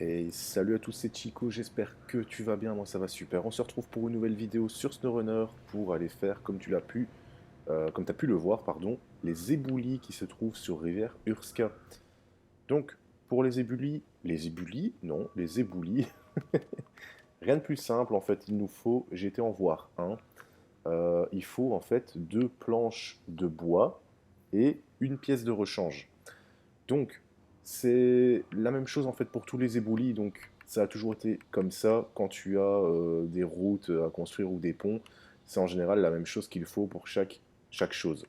Et salut à tous, c'est Chico, j'espère que tu vas bien, moi ça va super. On se retrouve pour une nouvelle vidéo sur SnowRunner pour aller faire, comme tu as pu le voir, pardon, les éboulis qui se trouvent sur rivière Urska. Donc, pour les éboulis, non, les éboulis, rien de plus simple en fait, il nous faut, j'ai été en voir un, il faut en fait deux planches de bois et une pièce de rechange. Donc, c'est la même chose en fait pour tous les éboulis. Donc, ça a toujours été comme ça quand tu as des routes à construire ou des ponts. C'est en général la même chose qu'il faut pour chaque chose.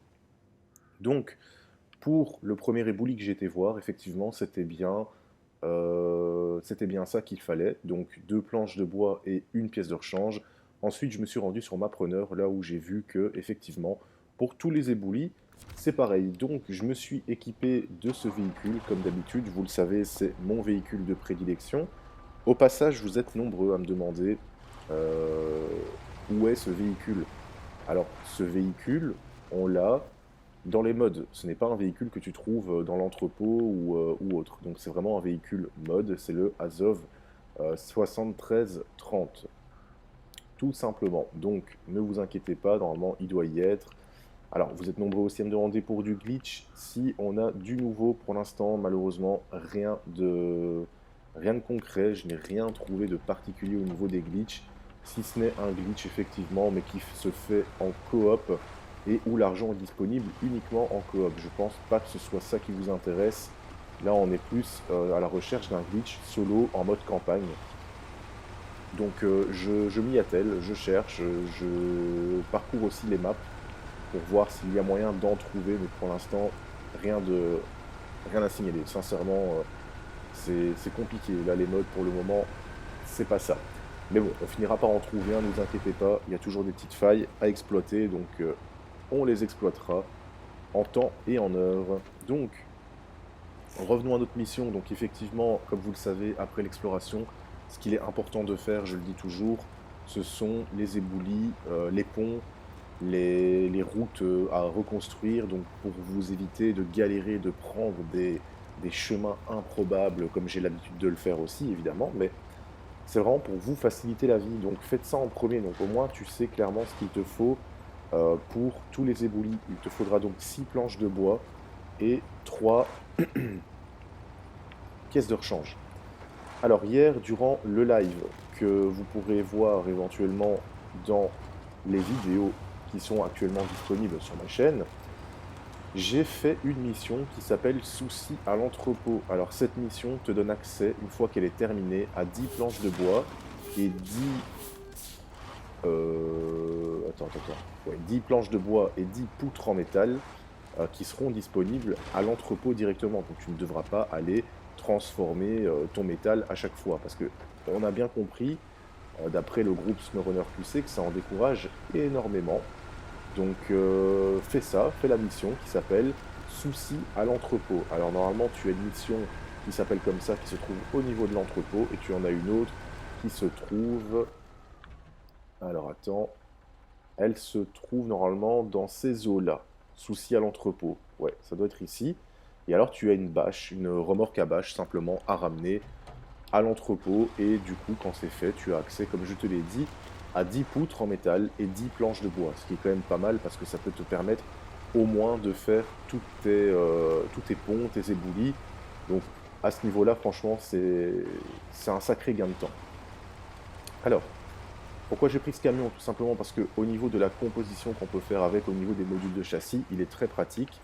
Donc, pour le premier éboulis que j'ai été voir, effectivement, c'était bien ça qu'il fallait. Donc, deux planches de bois et une pièce de rechange. Ensuite, je me suis rendu sur Mapreneur, là où j'ai vu que, effectivement, pour tous les éboulis, c'est pareil. Donc, je me suis équipé de ce véhicule, comme d'habitude. Vous le savez, c'est mon véhicule de prédilection. Au passage, vous êtes nombreux à me demander euh, où est ce véhicule. Alors, ce véhicule, on l'a dans les mods. Ce n'est pas un véhicule que tu trouves dans l'entrepôt ou autre. Donc, c'est vraiment un véhicule mod. C'est le Azov 7330. Tout simplement. Donc, ne vous inquiétez pas, normalement, il doit y être. Alors, vous êtes nombreux aussi à me demander pour du glitch. Si on a du nouveau pour l'instant, malheureusement, rien de concret. Je n'ai rien trouvé de particulier au niveau des glitches. Si ce n'est un glitch, effectivement, mais qui se fait en coop et où l'argent est disponible uniquement en coop. Je pense pas que ce soit ça qui vous intéresse. Là, on est plus à la recherche d'un glitch solo en mode campagne. Donc, je m'y attelle, je cherche, je parcours aussi les maps pour voir s'il y a moyen d'en trouver, mais pour l'instant, rien de rien à signaler. Sincèrement, c'est compliqué. Là, les modes, pour le moment, c'est pas ça. Mais bon, on finira par en trouver un, ne vous inquiétez pas. Il y a toujours des petites failles à exploiter, donc on les exploitera en temps et en heure. Donc, revenons à notre mission. Donc, effectivement, comme vous le savez, après l'exploration, ce qu'il est important de faire, je le dis toujours, ce sont les éboulis, les ponts, les routes à reconstruire, donc pour vous éviter de galérer, de prendre des chemins improbables, comme j'ai l'habitude de le faire aussi, évidemment, mais c'est vraiment pour vous faciliter la vie. Donc faites ça en premier, donc au moins tu sais clairement ce qu'il te faut pour tous les éboulis. Il te faudra donc 6 planches de bois et 3 pièces de rechange. Alors hier, durant le live que vous pourrez voir éventuellement dans les vidéos qui sont actuellement disponibles sur ma chaîne, j'ai fait une mission qui s'appelle Souci à l'entrepôt. Alors cette mission te donne accès, une fois qu'elle est terminée, à 10 planches de bois et 10... Ouais, 10 planches de bois et 10 poutres en métal qui seront disponibles à l'entrepôt directement. Donc tu ne devras pas aller transformer ton métal à chaque fois. Parce que on a bien compris, d'après le groupe SnowRunner QC, que ça en décourage énormément. Donc fais ça, fais la mission qui s'appelle Souci à l'entrepôt. Alors normalement tu as une mission qui s'appelle comme ça, qui se trouve au niveau de l'entrepôt, et tu en as une autre qui se trouve... Alors attends, elle se trouve normalement dans ces eaux-là. Souci à l'entrepôt. Ouais, ça doit être ici. Et alors tu as une bâche, une remorque à bâche simplement à ramener à l'entrepôt. Et du coup, quand c'est fait, tu as accès, comme je te l'ai dit, à 10 poutres en métal et 10 planches de bois. Ce qui est quand même pas mal parce que ça peut te permettre au moins de faire tous tes ponts, tes éboulis. Donc à ce niveau-là, franchement, c'est un sacré gain de temps. Alors, pourquoi j'ai pris ce camion? Tout simplement parce qu'au niveau de la composition qu'on peut faire avec, au niveau des modules de châssis, il est très pratique.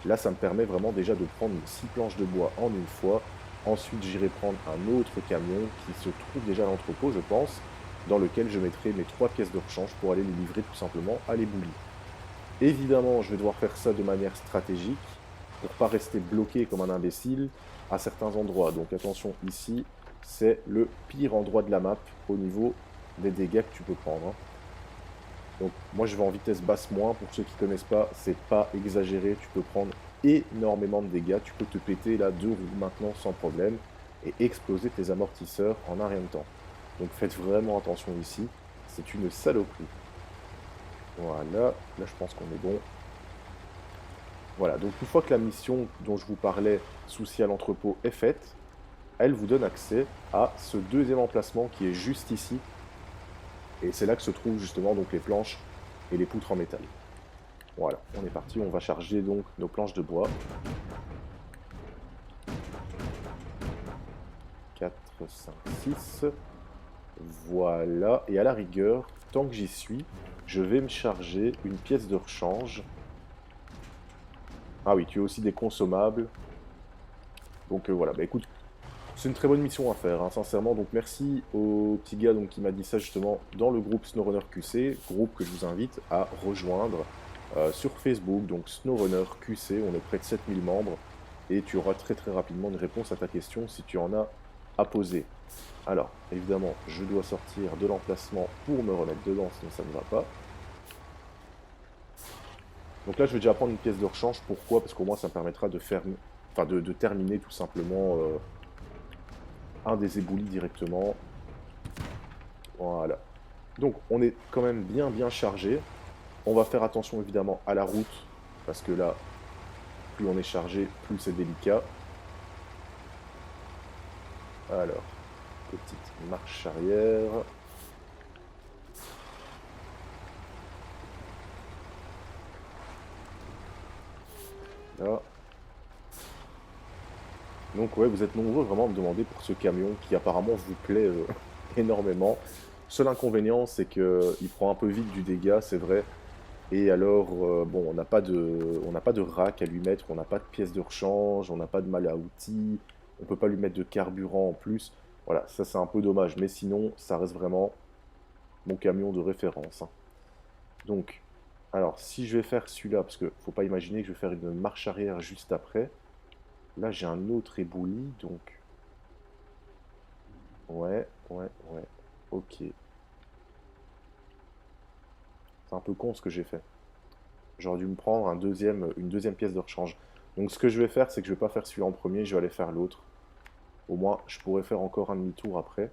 Là, ça me permet vraiment déjà de prendre 6 planches de bois en une fois. Ensuite, j'irai prendre un autre camion qui se trouve déjà à l'entrepôt, je pense, dans lequel je mettrai mes 3 pièces de rechange pour aller les livrer tout simplement à l'éboulis. Évidemment, je vais devoir faire ça de manière stratégique pour pas rester bloqué comme un imbécile à certains endroits. Donc attention, ici, c'est le pire endroit de la map au niveau des dégâts que tu peux prendre, hein. Donc moi je vais en vitesse basse moins, pour ceux qui ne connaissent pas, c'est pas exagéré, tu peux prendre énormément de dégâts, tu peux te péter là 2 roues maintenant sans problème et exploser tes amortisseurs en un rien de temps. Donc faites vraiment attention ici, c'est une saloperie. Voilà, là je pense qu'on est bon. Voilà, donc une fois que la mission dont je vous parlais, souci à l'entrepôt, est faite, elle vous donne accès à ce deuxième emplacement qui est juste ici. Et c'est là que se trouvent justement donc les planches et les poutres en métal. Voilà, on est parti, on va charger donc nos planches de bois. 4, 5, 6. Voilà, et à la rigueur, tant que j'y suis, je vais me charger une pièce de rechange. Ah oui, tu as aussi des consommables. Donc voilà, bah écoute, c'est une très bonne mission à faire, hein, sincèrement. Donc merci au petit gars donc, qui m'a dit ça justement dans le groupe SnowRunner QC, groupe que je vous invite à rejoindre sur Facebook. Donc SnowRunner QC, on est près de 7000 membres et tu auras très très rapidement une réponse à ta question si tu en as à poser. Alors, évidemment, je dois sortir de l'emplacement pour me remettre dedans, sinon ça ne va pas. Donc là, je vais déjà prendre une pièce de rechange. Pourquoi? Parce qu'au moins, ça me permettra de faire, enfin, de terminer tout simplement un des éboulis directement. Voilà. Donc, on est quand même bien chargé. On va faire attention évidemment à la route, parce que là, plus on est chargé, plus c'est délicat. Alors, petite marche arrière. Là. Donc ouais, vous êtes nombreux vraiment à me demander pour ce camion qui apparemment vous plaît énormément. Seul inconvénient, c'est qu'il prend un peu vite du dégât, c'est vrai. Et alors, bon, on n'a pas de rack à lui mettre, on n'a pas de pièces de rechange, on n'a pas de mal à outils, on peut pas lui mettre de carburant en plus. Voilà, ça c'est un peu dommage, mais sinon, ça reste vraiment mon camion de référence, hein. Donc, alors, si je vais faire celui-là, parce que faut pas imaginer que je vais faire une marche arrière juste après. Là, j'ai un autre éboulis, donc... Ouais. Ok. C'est un peu con ce que j'ai fait. J'aurais dû me prendre une deuxième pièce de rechange. Donc ce que je vais faire, c'est que je vais pas faire celui-là en premier, je vais aller faire l'autre. Au moins, je pourrais faire encore un demi-tour après.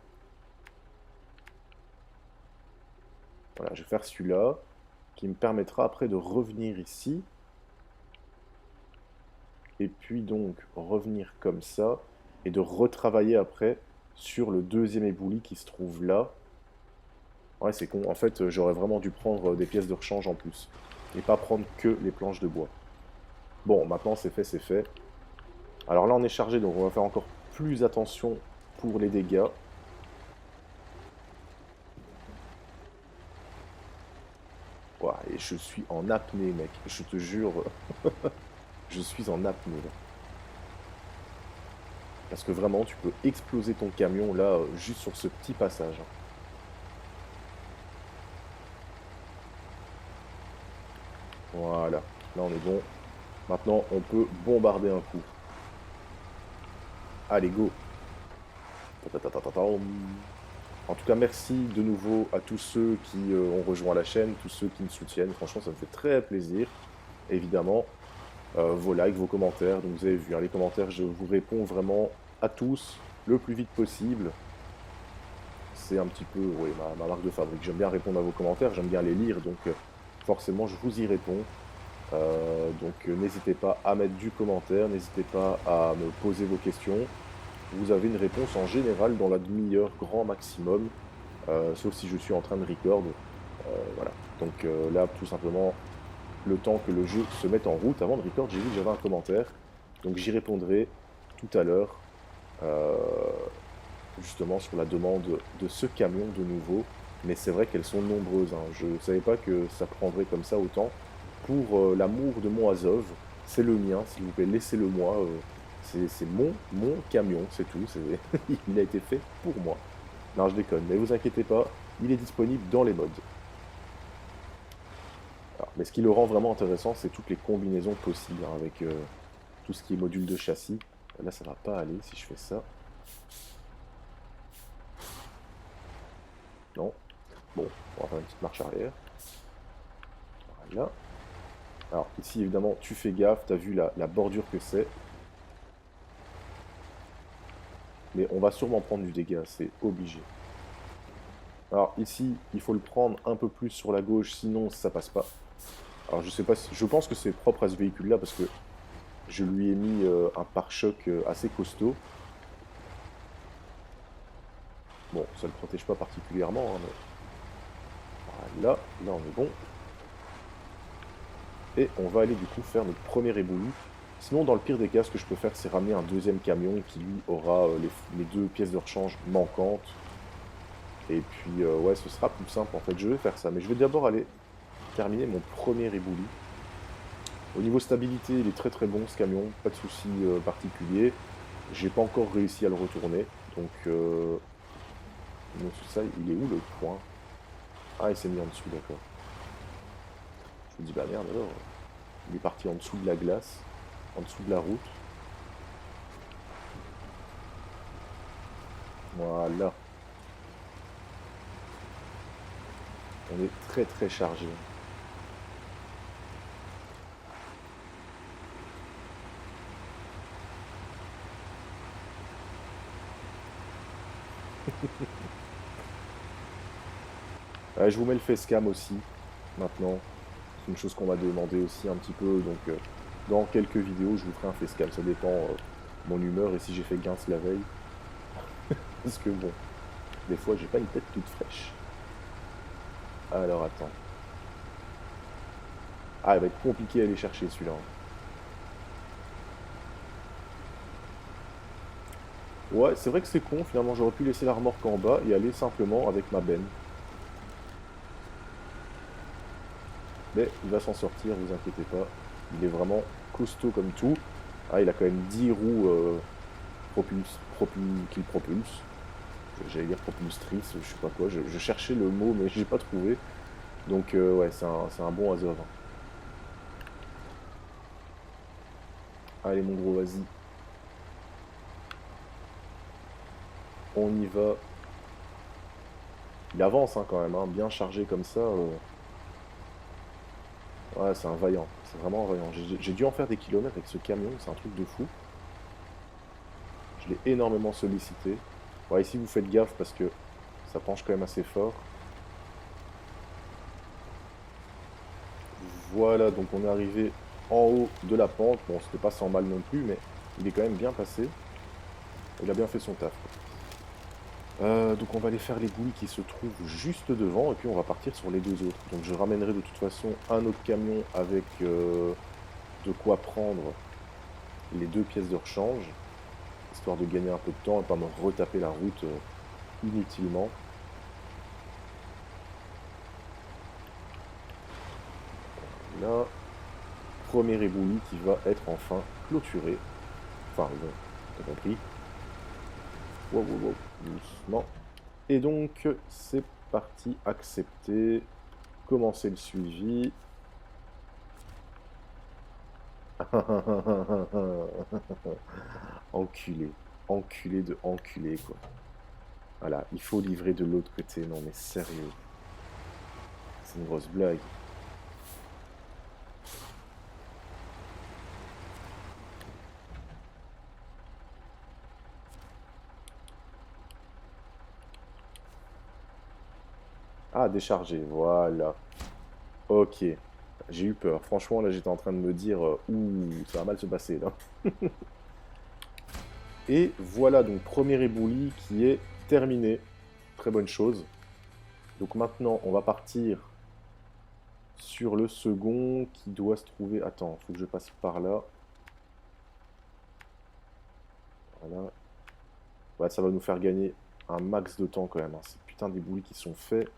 Voilà, je vais faire celui-là, qui me permettra après de revenir ici. Et puis donc, revenir comme ça, et de retravailler après sur le deuxième éboulis qui se trouve là. Ouais, c'est con. En fait, j'aurais vraiment dû prendre des pièces de rechange en plus. Et pas prendre que les planches de bois. Bon, maintenant c'est fait, c'est fait. Alors là, on est chargé, donc on va faire encore plus attention pour les dégâts. Ouah, et je suis en apnée, mec. Je te jure, je suis en apnée, là. Parce que vraiment, tu peux exploser ton camion, là, juste sur ce petit passage, hein. Voilà. Là, on est bon. Maintenant, on peut bombarder un coup. Allez, go. Ta-ta-ta-ta-ta-tam. En tout cas, merci de nouveau à tous ceux qui ont rejoint la chaîne, tous ceux qui me soutiennent. Franchement, ça me fait très plaisir. Évidemment, vos likes, vos commentaires. Donc, vous avez vu, hein, les commentaires, je vous réponds vraiment à tous le plus vite possible. C'est un petit peu oui, ma marque de fabrique. J'aime bien répondre à vos commentaires, j'aime bien les lire, donc forcément, je vous y réponds. N'hésitez pas à mettre du commentaire, n'hésitez pas à me poser vos questions. Vous avez une réponse en général dans la demi-heure grand maximum, sauf si je suis en train de record. Voilà. Donc là, tout simplement, le temps que le jeu se mette en route. Avant de record, j'ai vu que j'avais un commentaire, donc j'y répondrai tout à l'heure, justement sur la demande de ce camion de nouveau. Mais c'est vrai qu'elles sont nombreuses, hein. Je ne savais pas que ça prendrait comme ça autant. Pour l'amour de mon Azov, c'est le mien, s'il vous plaît, laissez-le moi. C'est mon camion, c'est tout. Il a été fait pour moi. Non, je déconne, mais vous inquiétez pas, il est disponible dans les mods. Alors, mais ce qui le rend vraiment intéressant, c'est toutes les combinaisons possibles, hein, avec tout ce qui est module de châssis. Là, ça va pas aller si je fais ça. Non. Bon, on va faire une petite marche arrière. Voilà. Alors ici, évidemment, tu fais gaffe, tu as vu la bordure que c'est. Mais on va sûrement prendre du dégât, c'est obligé. Alors ici, il faut le prendre un peu plus sur la gauche, sinon ça passe pas. Alors je sais pas, je pense que c'est propre à ce véhicule-là parce que je lui ai mis un pare-choc assez costaud. Bon, ça ne le protège pas particulièrement, hein, mais voilà, là on est bon. Et on va aller du coup faire notre premier éboulis. Sinon, dans le pire des cas, ce que je peux faire, c'est ramener un deuxième camion qui lui aura les deux pièces de rechange manquantes. Et puis, ouais, ce sera plus simple en fait. Je vais faire ça, mais je vais d'abord aller terminer mon premier éboulis. Au niveau stabilité, il est très très bon ce camion, pas de souci particulier. J'ai pas encore réussi à le retourner, donc ça, il est où le point? Ah, il s'est mis en dessous, d'accord. Je me dis, bah merde alors, il est parti en dessous de la glace, en dessous de la route. Voilà, on est très très chargé. Je vous mets le facecam aussi, maintenant. C'est une chose qu'on m'a demandé aussi un petit peu, donc dans quelques vidéos, je vous ferai un facecam. Ça dépend de mon humeur et si j'ai fait Gainsbourg la veille. Parce que bon, des fois, j'ai pas une tête toute fraîche. Alors, attends. Ah, il va être compliqué à aller chercher celui-là. Ouais, c'est vrai que c'est con, finalement, j'aurais pu laisser la remorque en bas et aller simplement avec ma benne. Mais il va s'en sortir, vous inquiétez pas. Il est vraiment costaud comme tout. Ah, il a quand même 10 roues qui le propulsent. J'allais dire propulstrice, je sais pas quoi. Je cherchais le mot, mais j'ai pas trouvé. Donc, ouais, c'est un bon Azov. Allez, mon gros, vas-y. On y va. Il avance hein, quand même, hein, bien chargé comme ça. Ouais, c'est un vaillant. C'est vraiment un vaillant. J'ai dû en faire des kilomètres avec ce camion, c'est un truc de fou. Je l'ai énormément sollicité. Ouais, ici, vous faites gaffe parce que ça penche quand même assez fort. Voilà, donc on est arrivé en haut de la pente. Bon, c'était pas sans mal non plus, mais il est quand même bien passé. Il a bien fait son taf. Donc on va aller faire les bouilles qui se trouvent juste devant et puis on va partir sur les deux autres. Donc je ramènerai de toute façon un autre camion avec de quoi prendre les deux pièces de rechange, histoire de gagner un peu de temps et pas me retaper la route inutilement. Là, premier éboulis qui va être enfin clôturé. Enfin bon, t'as compris. Wow, wow, wow, doucement. Et donc c'est parti, accepter, commencer le suivi. Enculé. Enculé de enculé, quoi. Voilà, il faut livrer de l'autre côté. Non, mais sérieux. C'est une grosse blague. Ah, décharger, voilà. Ok. J'ai eu peur. Franchement, là, j'étais en train de me dire, ouh, ça va mal se passer, là. Et voilà, donc, premier éboulis qui est terminé. Très bonne chose. Donc maintenant, on va partir sur le second qui doit se trouver... Attends, faut que je passe par là. Voilà. Ouais, ça va nous faire gagner un max de temps quand même, hein. Ces putains d'éboulis qui sont faits.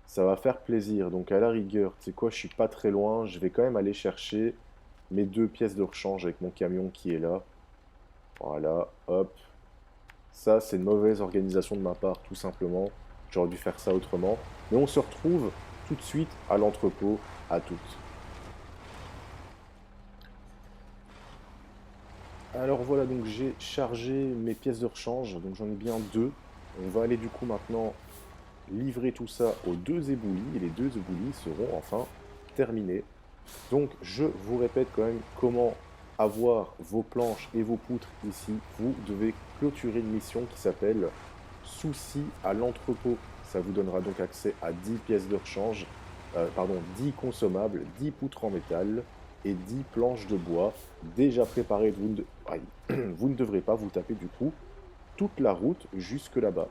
Ça va faire plaisir. Donc à la rigueur, tu sais quoi, je suis pas très loin. Je vais quand même aller chercher mes deux pièces de rechange avec mon camion qui est là. Voilà, hop. Ça, c'est une mauvaise organisation de ma part, tout simplement. J'aurais dû faire ça autrement. Mais on se retrouve tout de suite à l'entrepôt, à toutes. Alors voilà, donc j'ai chargé mes pièces de rechange, donc j'en ai bien deux. On va aller du coup maintenant livrer tout ça aux deux éboulis, et les deux éboulis seront enfin terminés. Donc je vous répète quand même comment avoir vos planches et vos poutres ici. Vous devez clôturer une mission qui s'appelle Souci à l'entrepôt. Ça vous donnera donc accès à 10 pièces de rechange, pardon, 10 consommables, 10 poutres en métal et 10 planches de bois déjà préparées. Vous ne devrez pas vous taper du coup toute la route jusque là-bas.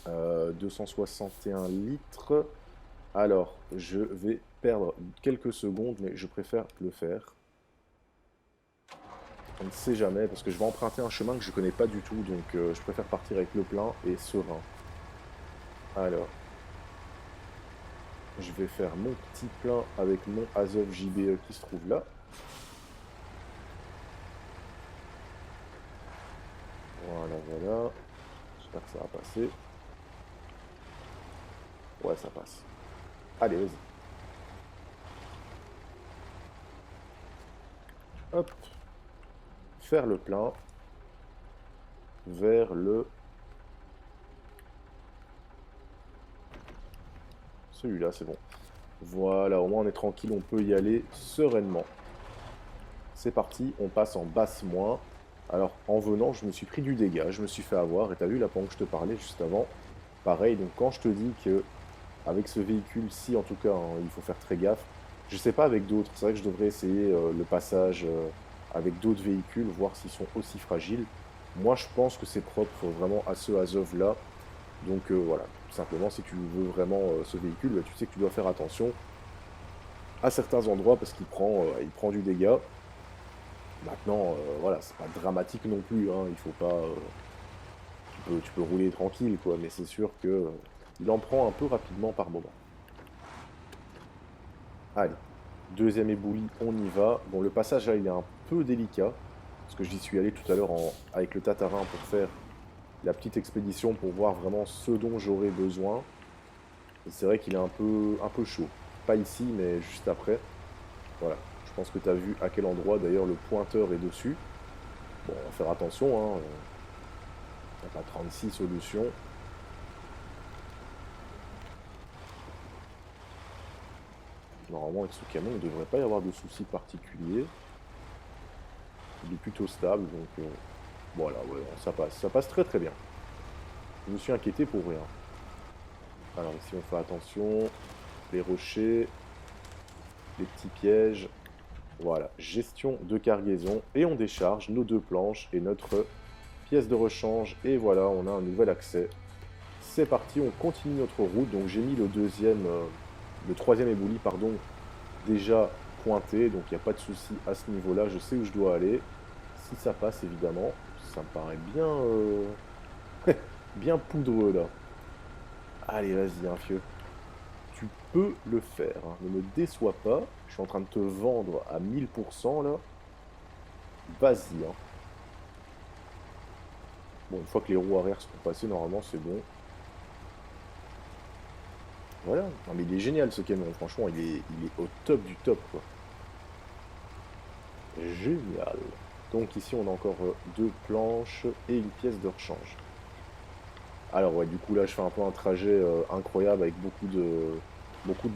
261 litres. Alors, je vais perdre quelques secondes, mais je préfère le faire. On ne sait jamais, parce que je vais emprunter un chemin que je ne connais pas du tout, donc je préfère partir avec le plein et serein. Alors, je vais faire mon petit plein avec mon Azov JBE qui se trouve là. Voilà, voilà. J'espère que ça va passer. Ouais, ça passe. Allez, vas-y. Hop. Faire le plein vers le... Celui-là, c'est bon. Voilà, au moins on est tranquille, on peut y aller sereinement. C'est parti, on passe en basse moins. Alors, en venant, je me suis pris du dégât, je me suis fait avoir, et t'as vu là pendant que je te parlais juste avant, pareil, donc quand je te dis que avec ce véhicule-ci, en tout cas, hein, il faut faire très gaffe. Je sais pas avec d'autres, c'est vrai que je devrais essayer le passage avec d'autres véhicules, voir s'ils sont aussi fragiles. Moi, je pense que c'est propre vraiment à ce Azov-là. Donc voilà, tout simplement, si tu veux vraiment ce véhicule, bah, tu sais que tu dois faire attention à certains endroits parce il prend du dégât. Maintenant, voilà, c'est pas dramatique non plus, hein, il faut pas... tu peux rouler tranquille, quoi, mais c'est sûr que il en prend un peu rapidement par moment. Allez, deuxième éboulis, on y va. Bon, le passage là, il est un peu délicat, parce que j'y suis allé tout à l'heure avec le Tatarin pour faire la petite expédition pour voir vraiment ce dont j'aurais besoin. Et c'est vrai qu'il est un peu chaud. Pas ici, mais juste après. Voilà, je pense que tu as vu à quel endroit d'ailleurs le pointeur est dessus. Bon, on va faire attention, hein. Il n'y a pas 36 solutions. Normalement, avec ce camion, il ne devrait pas y avoir de soucis particuliers. Il est plutôt stable, donc voilà, ouais, ça passe. Ça passe très très bien. Je me suis inquiété pour rien. Alors ici, on fait attention. Les rochers, les petits pièges. Voilà, gestion de cargaison. Et on décharge nos deux planches et notre pièce de rechange. Et voilà, on a un nouvel accès. C'est parti, on continue notre route. Donc j'ai mis le troisième éboulis, pardon, déjà pointé. Donc il n'y a pas de souci à ce niveau-là. Je sais où je dois aller. Si ça passe, évidemment, ça me paraît bien, bien poudreux là. Allez, vas-y, hein, fieu. Tu peux le faire, hein. Ne me déçois pas. Je suis en train de te vendre à 1000% là. Vas-y, hein. Bon, une fois que les roues arrière seront passées, normalement, c'est bon. Voilà. Non, mais il est génial ce camion. Franchement, il est au top du top, quoi. Génial. Donc ici, on a encore deux planches et une pièce de rechange. Alors ouais, du coup là, je fais un peu un trajet incroyable avec beaucoup de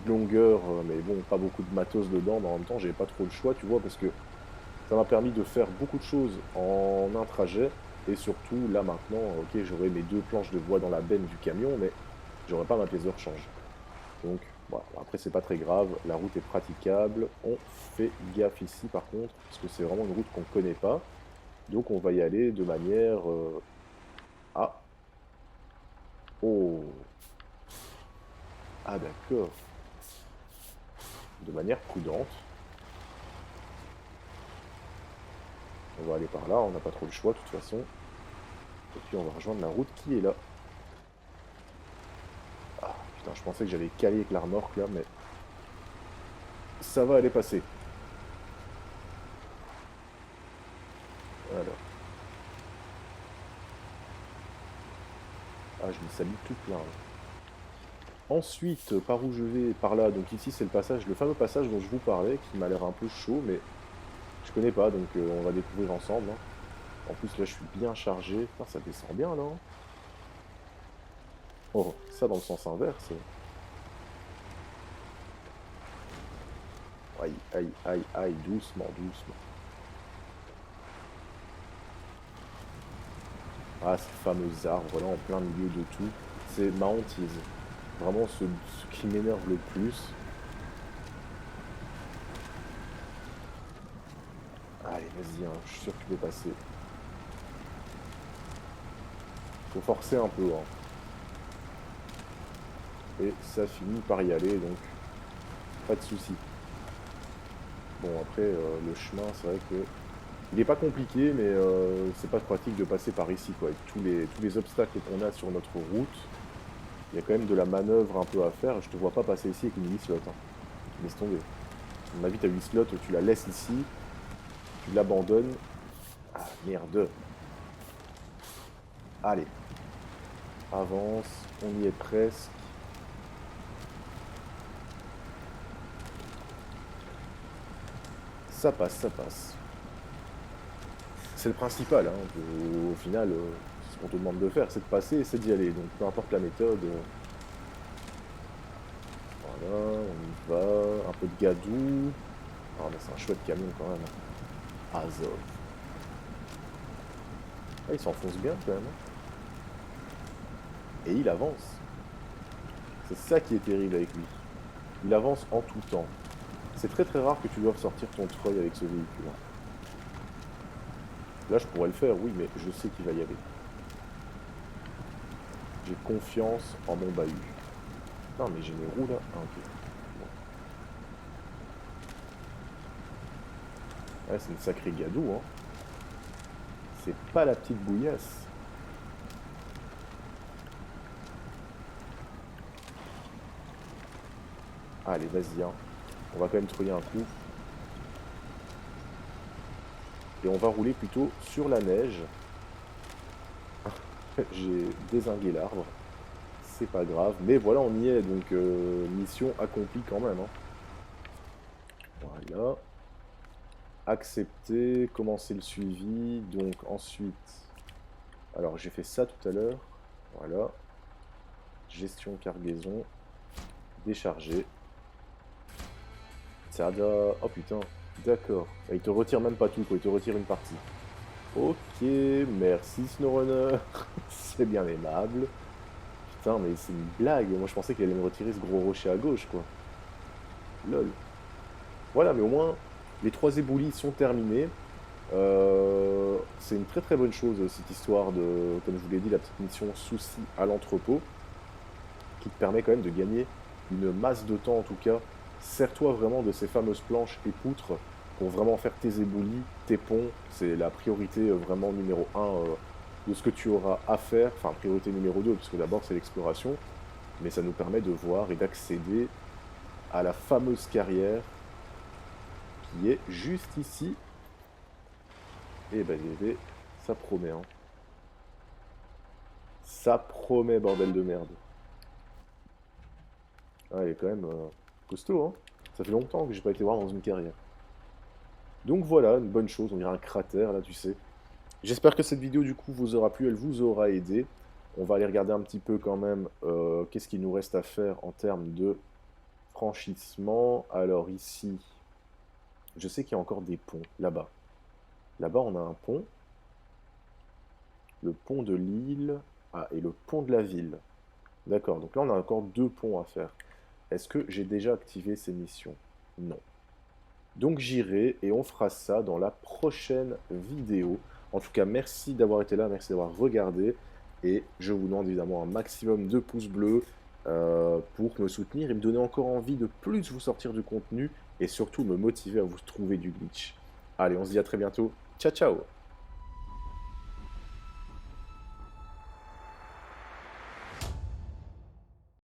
longueur, mais bon, pas beaucoup de matos dedans. Mais en même temps, j'avais pas trop le choix, tu vois, parce que ça m'a permis de faire beaucoup de choses en un trajet. Et surtout, là maintenant, ok, j'aurai mes deux planches de bois dans la benne du camion, mais j'aurai pas ma pièce de rechange. Donc, voilà. Après, c'est pas très grave, la route est praticable. On fait gaffe ici, par contre, parce que c'est vraiment une route qu'on connaît pas. Donc, on va y aller de manière... Ah, oh, ah d'accord, de manière prudente. On va aller par là, on n'a pas trop le choix de toute façon. Et puis on va rejoindre la route qui est là. Ah putain, je pensais que j'allais caler avec la remorque là, mais ça va aller passer. Alors. Ah, je me salue tout plein, là. Ensuite, par où je vais? Par là, donc ici c'est le passage, le fameux passage dont je vous parlais, qui m'a l'air un peu chaud, mais je connais pas, donc on va découvrir ensemble, hein. En plus là je suis bien chargé. Putain, ça descend bien là, hein. Oh, ça dans le sens inverse. Aïe, aïe, aïe, aïe, doucement, doucement. Ah, ces fameux arbres là en plein milieu de tout. C'est ma hantise. Vraiment ce qui m'énerve le plus. Allez, vas-y, hein, je suis sûr que tu peux passer. Faut forcer un peu, hein. et ça finit par y aller, donc pas de souci. Bon, après, le chemin, c'est vrai que il n'est pas compliqué, mais c'est pas pratique de passer par ici, quoi. Avec tous les obstacles qu'on a sur notre route, il y a quand même de la manœuvre un peu à faire. Je te vois pas passer ici avec une 8 slot, hein. Laisse tomber. À mon avis, ta 8 slot, tu la laisses ici, tu l'abandonnes. Ah, merde. Allez, avance, on y est presque. Ça passe, ça passe. C'est le principal, hein. Au final, ce qu'on te demande de faire, c'est de passer et c'est d'y aller. Donc peu importe la méthode, voilà, on y va. Un peu de gadou. Ah, mais c'est un chouette camion quand même, hein. Azov. Ah, il s'enfonce bien quand même, hein. Et il avance. C'est ça qui est terrible avec lui. Il avance en tout temps. C'est très très rare que tu doives sortir ton treuil avec ce véhicule, hein. Là, je pourrais le faire, oui, mais je sais qu'il va y aller. J'ai confiance en mon bahut. Non, mais j'ai mes roues là. Ah, ok. Bon. Ouais, c'est une sacrée gadou, hein. C'est pas la petite bouillasse. Allez, vas-y, hein. On va quand même trouver un coup. Et on va rouler plutôt sur la neige. J'ai dézingué l'arbre. C'est pas grave. Mais voilà, on y est. Donc, mission accomplie quand même, hein. Voilà. Accepter, commencer le suivi. Donc, ensuite... Alors, j'ai fait ça tout à l'heure. Voilà. Gestion cargaison. Décharger. Ça doit... Oh putain. D'accord. Il te retire même pas tout, quoi. Il te retire une partie. Ok, merci SnowRunner. C'est bien aimable. Putain, mais c'est une blague. Moi, je pensais qu'il allait me retirer ce gros rocher à gauche, quoi. Lol. Voilà, mais au moins, les 3 éboulis sont terminés. C'est une très très bonne chose, cette histoire de, comme je vous l'ai dit, la petite mission souci à l'entrepôt, qui te permet quand même de gagner une masse de temps en tout cas. Sers-toi vraiment de ces fameuses planches et poutres pour vraiment faire tes éboulis, tes ponts. C'est la priorité vraiment numéro 1 de ce que tu auras à faire. Enfin, priorité numéro 2, parce que d'abord c'est l'exploration. Mais ça nous permet de voir et d'accéder à la fameuse carrière qui est juste ici. Et ben bébé, ça promet, hein. Ça promet, bordel de merde. Ah, il est quand même costaud, hein. Ça fait longtemps que j'ai pas été voir dans une carrière. Donc voilà, une bonne chose, on dirait un cratère là, tu sais. J'espère que cette vidéo du coup vous aura plu, elle vous aura aidé. On va aller regarder un petit peu quand même qu'est-ce qu'il nous reste à faire en termes de franchissement. Alors ici, je sais qu'il y a encore des ponts là-bas. Là-bas on a un pont. Le pont de l'île. Ah, et le pont de la ville. D'accord, donc là on a encore 2 ponts à faire. Est-ce que j'ai déjà activé ces missions? Non. Donc j'irai et on fera ça dans la prochaine vidéo. En tout cas, merci d'avoir été là, merci d'avoir regardé. Et je vous demande évidemment un maximum de pouces bleus pour me soutenir et me donner encore envie de plus vous sortir du contenu et surtout me motiver à vous trouver du glitch. Allez, on se dit à très bientôt. Ciao, ciao!